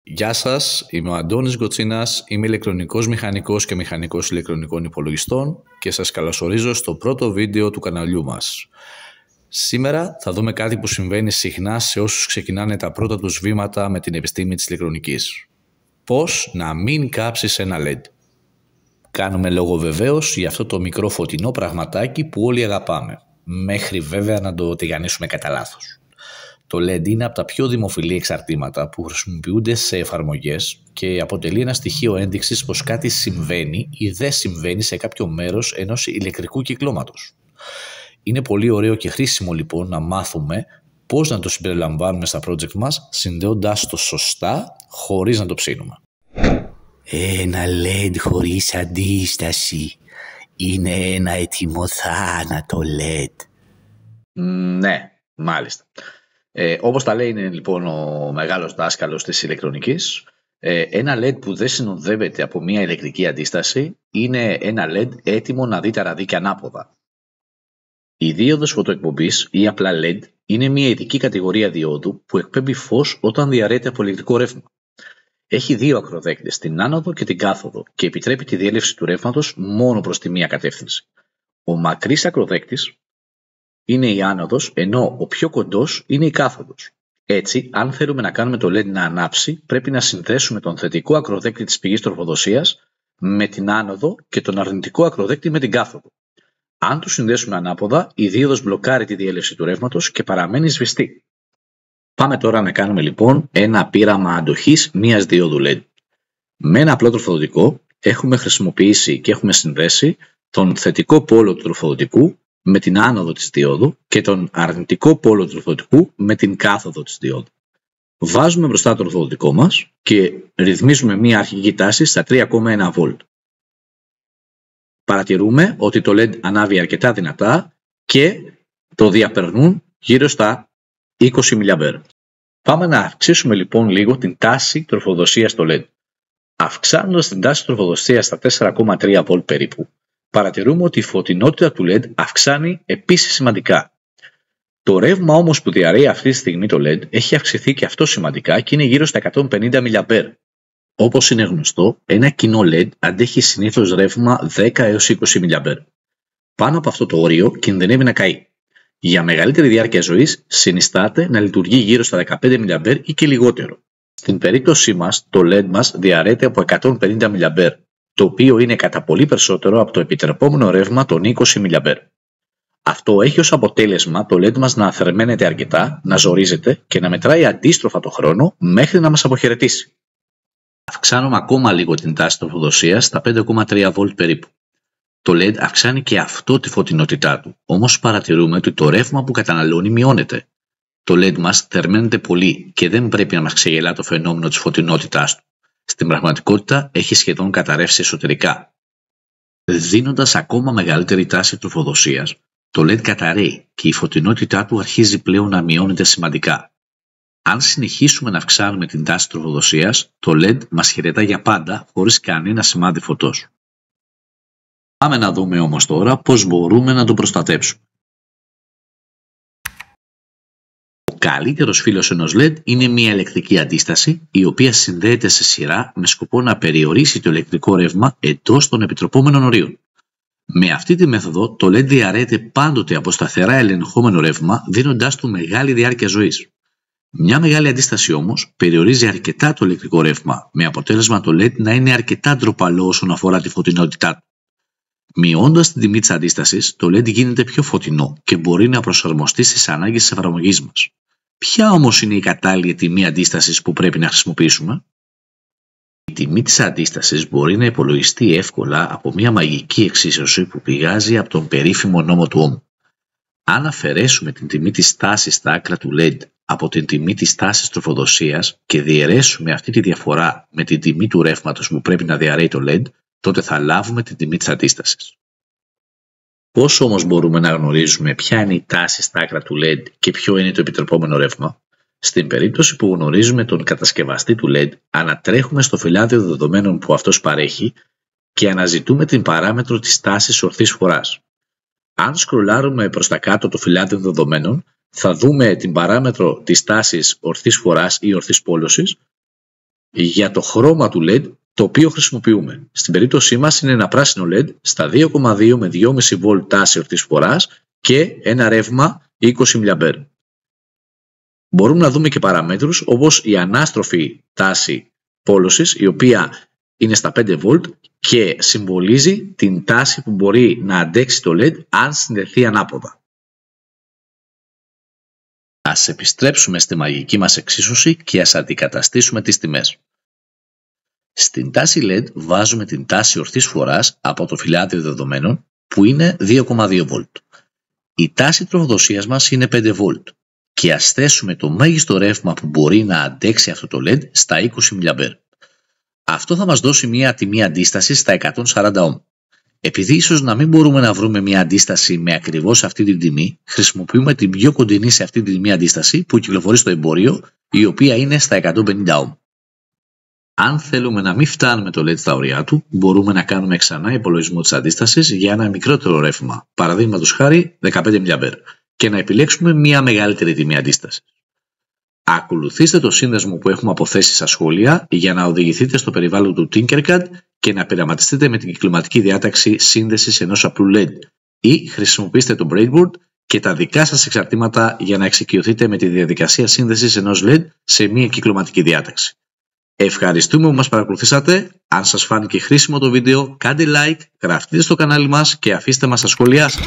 Γεια σας, είμαι ο Αντώνης Γκοτσίνας, είμαι ηλεκτρονικός μηχανικός και μηχανικός ηλεκτρονικών υπολογιστών και σας καλωσορίζω στο πρώτο βίντεο του καναλιού μας. Σήμερα θα δούμε κάτι που συμβαίνει συχνά σε όσους ξεκινάνε τα πρώτα τους βήματα με την επιστήμη της ηλεκτρονικής. Πώς να μην κάψεις ένα LED. Κάνουμε λόγο βεβαίως για αυτό το μικρό φωτεινό πραγματάκι που όλοι αγαπάμε, μέχρι βέβαια να το τηγανίσουμε κατά λάθος. Το LED είναι από τα πιο δημοφιλή εξαρτήματα που χρησιμοποιούνται σε εφαρμογές και αποτελεί ένα στοιχείο ένδειξης πως κάτι συμβαίνει ή δεν συμβαίνει σε κάποιο μέρος ενός ηλεκτρικού κυκλώματος. Είναι πολύ ωραίο και χρήσιμο λοιπόν να μάθουμε πώς να το συμπεριλαμβάνουμε στα project μας, συνδέοντάς το σωστά χωρίς να το ψήνουμε. Ένα LED χωρίς αντίσταση είναι ένα έτοιμο θάνατο LED. Ναι, μάλιστα. Όπως τα λέει είναι λοιπόν ο μεγάλος δάσκαλος της ηλεκτρονικής, ένα LED που δεν συνοδεύεται από μια ηλεκτρική αντίσταση είναι ένα LED έτοιμο να δει τα ραδίκια ανάποδα. Η δίωδος φωτοεκπομπής ή απλά LED είναι μια ειδική κατηγορία διόδου που εκπέμπει φως όταν διαρρέεται από ηλεκτρικό ρεύμα. Έχει δύο ακροδέκτες, την άνοδο και την κάθοδο, και επιτρέπει τη διέλευση του ρεύματος μόνο προς τη μία κατεύθυνση. Ο μακρύς ακροδέκτης είναι η άνοδος, ενώ ο πιο κοντός είναι η κάθοδος. Έτσι, αν θέλουμε να κάνουμε το LED να ανάψει, πρέπει να συνδέσουμε τον θετικό ακροδέκτη της πηγής τροφοδοσίας με την άνοδο και τον αρνητικό ακροδέκτη με την κάθοδο. Αν τους συνδέσουμε ανάποδα, η δίωδος μπλοκάρει τη διέλευση του ρεύματος και παραμένει σβηστή. Πάμε τώρα να κάνουμε λοιπόν ένα πείραμα αντοχής μιας διόδου LED. Με ένα απλό τροφοδοτικό έχουμε χρησιμοποιήσει και έχουμε συνδέσει τον θετικό πόλο του τροφοδοτικού με την άνοδο της διόδου και τον αρνητικό πόλο του τροφοδοτικού με την κάθοδο της διόδου. Βάζουμε μπροστά το τροφοδοτικό μας και ρυθμίζουμε μια αρχική τάση στα 3,1 V. Παρατηρούμε ότι το LED ανάβει αρκετά δυνατά και το διαπερνούν γύρω στα 20 mA. Πάμε να αυξήσουμε λοιπόν λίγο την τάση τροφοδοσίας στο LED. Αυξάνοντας την τάση τροφοδοσίας στα 4,3 V περίπου, παρατηρούμε ότι η φωτεινότητα του LED αυξάνει επίσης σημαντικά. Το ρεύμα όμως που διαρρέει αυτή τη στιγμή το LED έχει αυξηθεί και αυτό σημαντικά και είναι γύρω στα 150 mA. Όπως είναι γνωστό, ένα κοινό LED αντέχει συνήθως ρεύμα 10 έως 20 mA. Πάνω από αυτό το όριο κινδυνεύει να καεί. Για μεγαλύτερη διάρκεια ζωής συνιστάται να λειτουργεί γύρω στα 15 mA ή και λιγότερο. Στην περίπτωσή μας, το LED μας διαρρέεται από 150 mA, το οποίο είναι κατά πολύ περισσότερο από το επιτρεπόμενο ρεύμα των 20 mA. Αυτό έχει ως αποτέλεσμα το LED μας να θερμαίνεται αρκετά, να ζορίζεται και να μετράει αντίστροφα το χρόνο μέχρι να μας αποχαιρετήσει. Αυξάνουμε ακόμα λίγο την τάση τροφοδοσίας στα 5,3 V περίπου. Το LED αυξάνει και αυτό τη φωτεινότητά του, όμως παρατηρούμε ότι το ρεύμα που καταναλώνει μειώνεται. Το LED μας θερμαίνεται πολύ και δεν πρέπει να μας ξεγελά το φαινόμενο της φωτεινότητάς του. Στην πραγματικότητα έχει σχεδόν καταρρεύσει εσωτερικά. Δίνοντας ακόμα μεγαλύτερη τάση τροφοδοσίας, το LED καταρρέει και η φωτεινότητά του αρχίζει πλέον να μειώνεται σημαντικά. Αν συνεχίσουμε να αυξάνουμε την τάση τροφοδοσίας, το LED μας χαιρετά για πάντα χωρίς κανένα σημάδι φωτός. Πάμε να δούμε όμως τώρα πώς μπορούμε να το προστατέψουμε. Ο καλύτερος φίλος ενός LED είναι μια ηλεκτρική αντίσταση, η οποία συνδέεται σε σειρά με σκοπό να περιορίσει το ηλεκτρικό ρεύμα εντός των επιτροπόμενων ορίων. Με αυτή τη μέθοδο, το LED διαρρέεται πάντοτε από σταθερά ελεγχόμενο ρεύμα, δίνοντάς του μεγάλη διάρκεια ζωής. Μια μεγάλη αντίσταση όμως περιορίζει αρκετά το ηλεκτρικό ρεύμα, με αποτέλεσμα το LED να είναι αρκετά ντροπαλό όσον αφορά τη φωτεινότητά του. Μειώντας την τιμή της αντίστασης, το LED γίνεται πιο φωτεινό και μπορεί να προσαρμοστεί στις ανάγκες της εφαρμογής μας. Ποια όμως είναι η κατάλληλη τιμή αντίστασης που πρέπει να χρησιμοποιήσουμε? Η τιμή της αντίστασης μπορεί να υπολογιστεί εύκολα από μια μαγική εξίσωση που πηγάζει από τον περίφημο νόμο του Ωμ. Αν αφαιρέσουμε την τιμή της τάσης στα άκρα του LED από την τιμή της τάσης τροφοδοσίας και διαιρέσουμε αυτή τη διαφορά με την τιμή του ρεύματος που πρέπει να διαρρέει το LED, τότε θα λάβουμε την τιμή της αντίστασης. Πώς όμως μπορούμε να γνωρίζουμε ποια είναι η τάση στα άκρα του LED και ποιο είναι το επιτρεπόμενο ρεύμα? Στην περίπτωση που γνωρίζουμε τον κατασκευαστή του LED, ανατρέχουμε στο φυλάδιο δεδομένων που αυτός παρέχει και αναζητούμε την παράμετρο της τάσης ορθής φοράς. Αν σκρολάρουμε προς τα κάτω το φυλάδιο δεδομένων, θα δούμε την παράμετρο της τάσης ορθής φοράς ή ορθής πόλωσης για το χρώμα του LED το οποίο χρησιμοποιούμε. Στην περίπτωσή μας είναι ένα πράσινο LED στα 2,2 με 2,5V τάση ορθής φοράς και ένα ρεύμα 20 mA. Μπορούμε να δούμε και παραμέτρους όπως η ανάστροφη τάση πόλωσης, η οποία είναι στα 5V και συμβολίζει την τάση που μπορεί να αντέξει το LED αν συνδεθεί ανάποδα. Ας επιστρέψουμε στη μαγική μας εξίσωση και ας αντικαταστήσουμε τις τιμές. Στην τάση LED βάζουμε την τάση ορθής φοράς από το φυλάδιο δεδομένων που είναι 2,2V. Η τάση τροφοδοσίας μας είναι 5V και ας θέσουμε το μέγιστο ρεύμα που μπορεί να αντέξει αυτό το LED στα 20 mA. Αυτό θα μας δώσει μια τιμή αντίσταση στα 140 Ω. Επειδή ίσως να μην μπορούμε να βρούμε μια αντίσταση με ακριβώς αυτή την τιμή, χρησιμοποιούμε την πιο κοντινή σε αυτή την τιμή αντίσταση που κυκλοφορεί στο εμπόριο, η οποία είναι στα 150 Ω. Αν θέλουμε να μην φτάνουμε το LED στα ωριά του, μπορούμε να κάνουμε ξανά υπολογισμό της αντίστασης για ένα μικρότερο ρεύμα, παραδείγματος χάρη 15 mA, και να επιλέξουμε μια μεγαλύτερη τιμή αντίστασης. Ακολουθήστε το σύνδεσμο που έχουμε αποθέσει στα σχόλια για να οδηγηθείτε στο περιβάλλον του Tinkercad και να πειραματιστείτε με την κυκλωματική διάταξη σύνδεσης ενός απλού LED ή χρησιμοποιήστε το breadboard και τα δικά σας εξαρτήματα για να εξοικειωθείτε με τη διαδικασία σύνδεσης ενός LED σε μία κυκλωματική διάταξη. Ευχαριστούμε που μας παρακολουθήσατε. Αν σας φάνηκε χρήσιμο το βίντεο, κάντε like, γραφτείτε στο κανάλι μας και αφήστε μας τα σχόλιά σας.